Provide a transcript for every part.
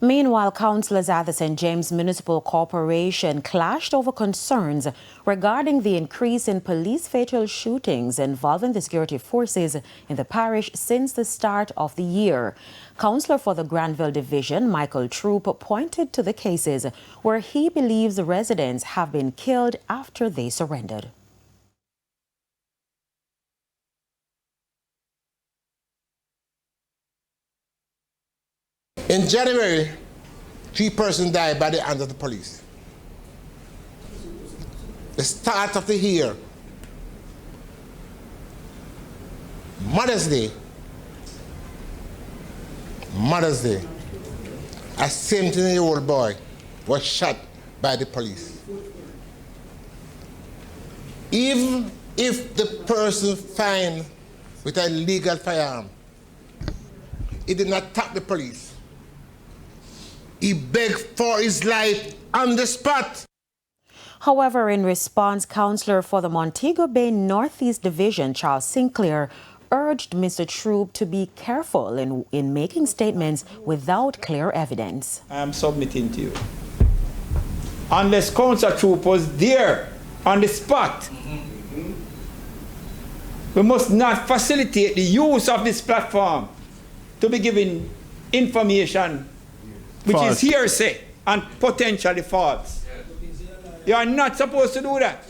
Meanwhile, councillors at the St. James Municipal Corporation clashed over concerns regarding the increase in police fatal shootings involving the security forces in the parish since the start of the year. Councillor for the Granville Division, Michael Troop, pointed to the cases where he believes the residents have been killed after they surrendered. In January, 3 persons died by the hands of the police. The start of the year, Mother's Day, a 17-year-old boy was shot by the police. Even if the person found with a legal firearm, he did not tap the police. He begged for his life on the spot. However, in response, Councillor for the Montego Bay Northeast Division, Charles Sinclair, urged Mr. Troop to be careful in making statements without clear evidence. I am submitting to you. Unless Councillor Troop was there on the spot, we must not facilitate the use of this platform to be giving information which is hearsay and potentially false. You are not supposed to do that.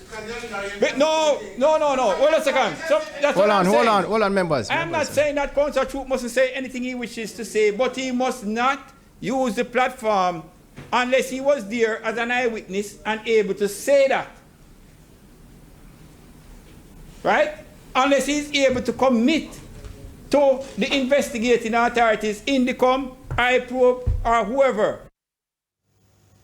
But no. Hold on a second. So Hold on, members. I am not saying that Councillor Troop mustn't say anything he wishes to say, but he must not use the platform unless he was there as an eyewitness and able to say that. Right? Unless he's able to commit to the investigating authorities, INDICOM, IPROB, or whoever,